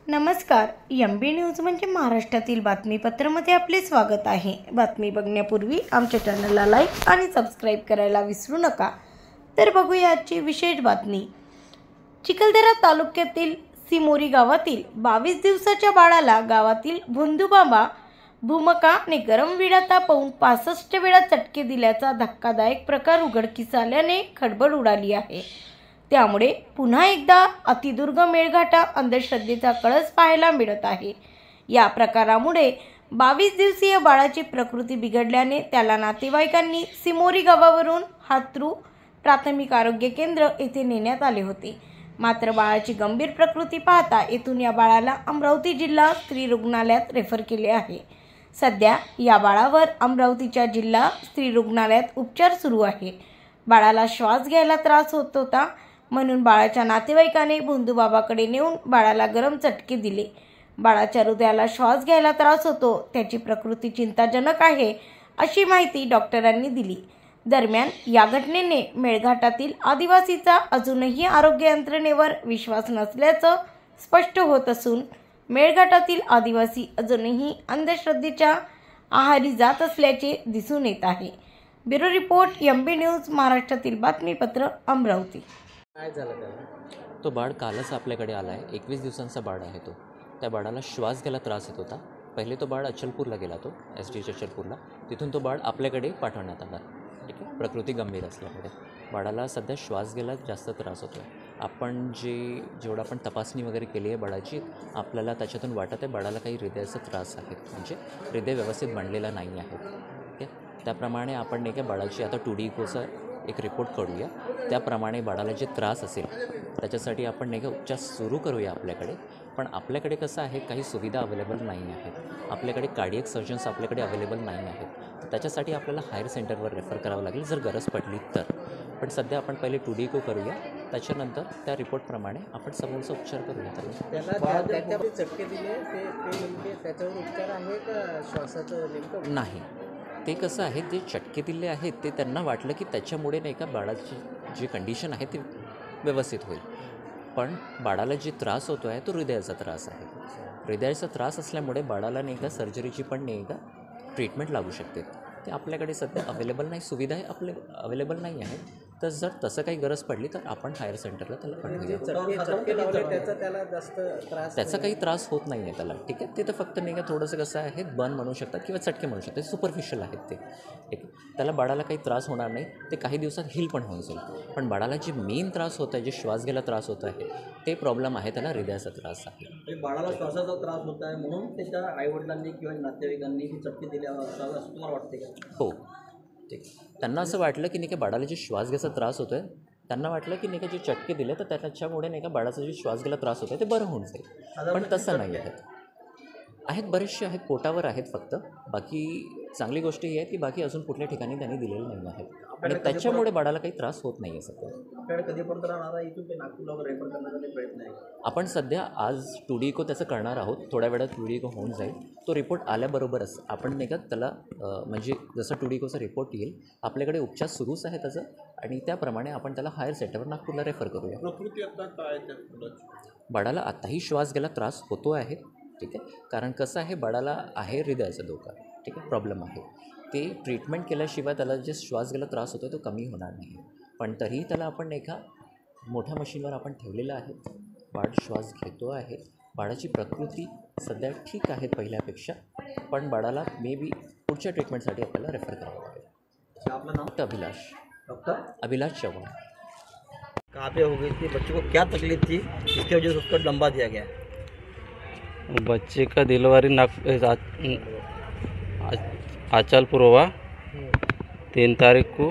नमस्कार. MB news म्हणजे महाराष्ट्रातील बातमीपत्रामध्ये आपले स्वागत आहे. बातमी बघण्यापूर्वी आमच्या चॅनलला लाईक आणि सबस्क्राईब करायला विसरू नका. तर बघूया आजची विशेष बातमी. चिखलदरा तालुक्यातील सिमोरी गावातील 22 दिवसाच्या बाळाला गावातील भोंदूबाबा भूमकाने गरम विडा तापवून 65 वेळा चटके दिल्याचा धक्कादायक प्रकार उघडकीस आल्याने खळबळ उडाली आहे. त्यामुळे पुन्हा एकदा अतिदुर्गम मेळघाटा अंधश्रद्धेचा कळस पाहायला मिळत आहे. या प्रकारामुळे 22 दिवसीय बाळाची प्रकृती बिघडल्याने त्याला नातेवाईकांनी सिमोरी गावावरून हातरू प्राथमिक आरोग्य केंद्र येथे नेण्यात आले होते. मात्र बाळाची गंभीर प्रकृती पाहता येथून या बाळाला अमरावती जिल्हा स्त्री रुग्णालयात रेफर केले आहे. सध्या या बाळावर अमरावतीच्या जिल्हा स्त्री रुग्णालयात उपचार सुरू आहे. बाळाला श्वास घ्यायला त्रास होत होता म्हणून बाळाच्या नातेवाईकाने भोंदूबाबाकडे नेऊन बाळाला गरम चटके दिले. बाळाच्या हृदयाला श्वास घ्यायला त्रास होतो, त्याची प्रकृती चिंताजनक आहे अशी माहिती डॉक्टरांनी दिली. दरम्यान या घटनेने मेळघाटातील आदिवासीचा अजूनही आरोग्य यंत्रणेवर विश्वास नसल्याचं स्पष्ट होत असून मेळघाटातील आदिवासी अजूनही अंधश्रद्धेच्या आहारी जात असल्याचे दिसून येत आहे. ब्युरो रिपोर्ट MB न्यूज महाराष्ट्रातील बातमीपत्र अमरावती. काय झालं त्याला? तो बाळ कालच आपल्याकडे आला आहे. 21 दिवसांचा बाळ आहे तो. त्या बाळाला श्वास घ्यायला त्रास येत होता. पहिले तो बाळ अचलपूरला गेला, तो SDH अचलपूरला. तिथून तो बाळ आपल्याकडे पाठवण्यात आला. ठीक आहे, प्रकृती गंभीर असल्यामुळे बाळाला सध्या श्वास घ्यायला जास्त त्रास होतो आहे. आपण जेवढं आपण तपासणी वगैरे केली आहे बाळाची, आपल्याला त्याच्यातून वाटत आहे बाळाला काही हृदयाचा त्रास आहे, म्हणजे हृदय व्यवस्थित बनलेला नाही आहे. ठीक आहे, त्याप्रमाणे आपण नाही का बाळाची आता 2D इकोचा एक रिपोर्ट काढूया. त्याप्रमाणे बाळाला जे त्रास असेल त्याच्यासाठी आपण नाही का उपचार सुरू करूया आपल्याकडे. पण आपल्याकडे कसं आहे, काही सुविधा अवेलेबल नाही आहेत. आपल्याकडे कार्डियक सर्जन्स आपल्याकडे अवेलेबल नाही आहेत. तर त्याच्यासाठी आपल्याला हायर सेंटरवर रेफर करावं लागेल जर गरज पडली तर. पण सध्या आपण पहिले 2D इको करूया, त्याच्यानंतर त्या रिपोर्टप्रमाणे आपण समोरचा उपचार करूया. त्याला चटके दिले ते नेमके त्याच्यावर उपचार आहे का श्वासाचं नेमकं? नाही, ते कसं आहे, जे चटके दिले आहेत ते त्यांना वाटलं की त्याच्यामुळे नाही का बाळाची जी कंडिशन आहे ती व्यवस्थित होईल. पण बाळाला जे त्रास होतो आहे तो हृदयाचा त्रास आहे. हृदयाचा त्रास असल्यामुळे बाळाला नाही का सर्जरीची पण नाही का ट्रीटमेंट लागू शकते. ते आपल्याकडे सध्या अवेलेबल नाही, सुविधा अवेलेबल नाही आहे. तर जर तसं काही गरज पडली तर आपण हायर सेंटरला त्याला पाठवूया. त्याचा काही त्रास होत नाही आहे त्याला. ठीक आहे, ते तर फक्त नाही का थोडंसं कसं आहे, बर्न म्हणू शकतात किंवा चटके म्हणू शकतात, सुपरफिशियल आहेत ते. ठीक आहे, त्याला बाळाला काही त्रास होणार नाही, ते काही दिवसात हील पण होऊन जाईल. पण बाळाला जे मेन त्रास होत आहे, जे श्वास घ्यायला त्रास होत आहे, ते प्रॉब्लेम आहे, त्याला हृदयाचा त्रास आहे. बाळाला श्वासाचा त्रास होत आहे म्हणून त्याच्या आईवडिलांनी किंवा नातेवाईकांनी ही चटके दिल्यावर असावं असं तुम्हाला वाटते का? हो, ठीक. त्यांना असं वाटलं की नाही का बाळाला जे श्वास घ्यायचा त्रास होतो आहे, त्यांना वाटलं की नाही का जे चटके दिले तर त्याच्यामुळे नाही का बाळाचा जे श्वास घ्यायला त्रास होतो आहे ते बरं होऊन जाईल. पण तसं नाही आहेत. बरेचसे आहेत, पोटावर आहेत फक्त. बाकी चांगली गोष्ट ही आहे की बाकी अजून कुठल्या ठिकाणी त्यांनी दिलेले नाही आहेत आणि त्याच्यामुळे बाळाला काही त्रास होत नाही आहे सध्या. आपल्याकडे कधीपर्यंत राहणार इथून ते नागपूरला रेफर करण्याचा प्रयत्न आहे. आपण सध्या आज 2D इको त्याचं करणार आहोत. थोड्या वेळात 2D इको होऊन जाईल. तो रिपोर्ट आल्याबरोबरच आपण नाही का त्याला म्हणजे जसं 2D इकोचा रिपोर्ट येईल आपल्याकडे उपचार सुरूच आहे त्याचं आणि त्याप्रमाणे आपण त्याला हायर सेंटरवर नागपूरला रेफर करूया. प्रकृती आता काय बाळाला आताही श्वास घ्यायला त्रास होतो आहे. ठीक आहे, कारण कसं आहे, बाळाला आहे हृदयाचा धोका. ठीक आहे, प्रॉब्लेम आहे. ते ट्रीटमेंट केल्याशिवाय त्याला जे श्वास घ्यायला त्रास होतो तो कमी होणार नाही. पण तरीही त्याला आपण एका मोठ्या मशीनवर आपण ठेवलेलं आहे. बाळ श्वास घेतो आहे. बाळाची प्रकृती सध्या ठीक आहे पहिल्यापेक्षा, पण बाळाला मे बी पुढच्या ट्रीटमेंटसाठी आपल्याला रेफर करावं लागेल. आपलं नाव? डॉक्टर अभिलाष चव्हाण. कहाँ पे हो गई थी? बच्चे को क्या तकलीफ थी इसकी वजह से उसका लंबा दिया गया? बच्चे का डिलीवरी आचलपुर हुआ 3 तारीख को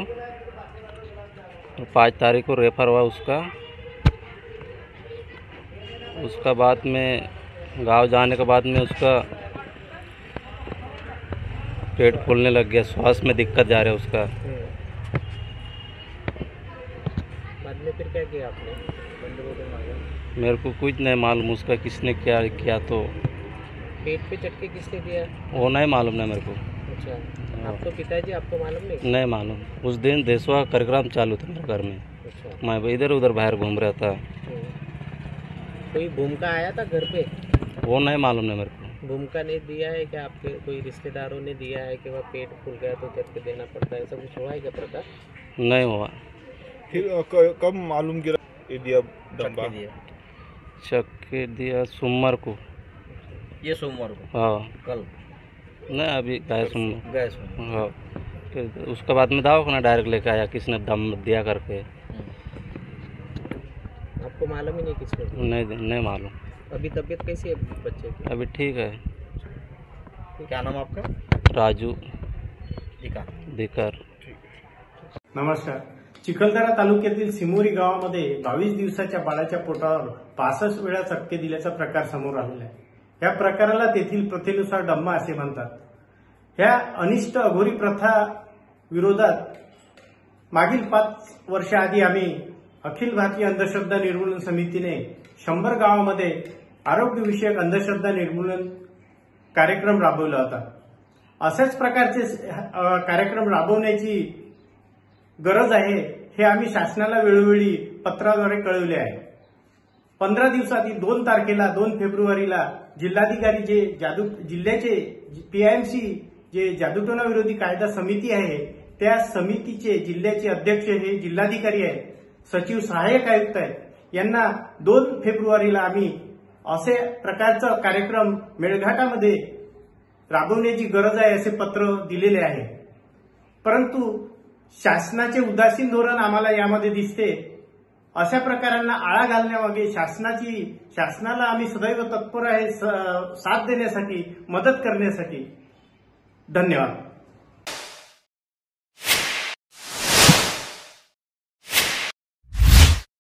और 5 तारीख को रेफर हुआ उसका बाद में गांव जाने के बाद में उसका पेट फूलने लग गया, श्वास में दिक्कत जा रहा है उसका। बाद में फिर क्या किया आपने? मेरे को कुछ नहीं मालूम उसका किसने क्या किया, तो पेट पे चटके किसने दिया वो नहीं मालूम नहीं मेरे को। अच्छा, आपको पिताजी आपको मालूम नहीं? नहीं मालूम। उस दिन देशवा कार्यक्रम चालू था मेरे घर में। अच्छा, मैं इधर उधर बाहर घूम रहा था। कोई भूमिका आया था घर पे? वो नहीं मालूम है मेरे को। भूमिका ने दिया है कि आपके कोई रिश्तेदारों ने दिया है कि वह पेट फूल गया तो करके देना पड़ता है, ऐसा कुछ हुआ है क्या प्रकार? नहीं हुआ। फिर कब मालूम गिरा ये दिया डब्बा? चक्के दिया सोमवार को। ये सोमवार को? हाँ कल? नहीं अभी गए सोमवार। गए सोमवार। हाँ फिर उसके बाद में दवाखाना डायरेक्ट लेके आया, किसने दम दिया करके। आपको मालूम ही नहीं किसने दिया? नहीं मालूम। अभी तबीयत कैसी है बच्चे की? अभी ठीक है। क्या नाम आपका? राजू दिकर। नमस्कार. चिखलदरा तालुक्यातील सिमोरी गावामध्ये 22 दिवसाच्या बाळाच्या पोटावर 65 वेळा चटके दिल्याचा प्रकार समोर आलेला आहे. या प्रकाराला तेथील प्रथेनुसार डम्मा असे म्हणतात. ह्या अनिष्ट अघोरी प्रथा विरोधात मागील 5 वर्ष आधी आम्ही अखिल भारतीय अंधश्रद्धा निर्मूलन समितीने 100 गावामध्ये आरोग्यविषयक अंधश्रद्धा निर्मूलन कार्यक्रम राबवला होता. अशाच प्रकारचे कार्यक्रम राबवण्याची गरज आहे हे आम्ही शासनाला वेळोवेळी पत्राद्वारे कळवले आहे. 15 दिवसात 2 तारखेला 2 फेब्रुवारीला जिल्हाधिकारी जे जिल्ह्याचे पीआयएमसी जे जादूटोणा विरोधी कायदा समिती आहे त्या समितीचे जिल्ह्याचे अध्यक्ष हे जिल्हाधिकारी आहेत, सचिव सहाय्यक आयुक्त आहेत. यांना 2 फेब्रुवारीला आम्ही असे प्रकारचा कार्यक्रम मेळघाटामध्ये राबवण्याची गरज आहे असे पत्र दिलेले आहे. परंतु शासनाचे उदासीन धोरण आम्हाला यामध्ये दिसते. अशा प्रकारांना आळा घालण्यामागे शासनाला आम्ही सदैव तत्पर आहे साथ देण्यासाठी, मदत करण्यासाठी. धन्यवाद.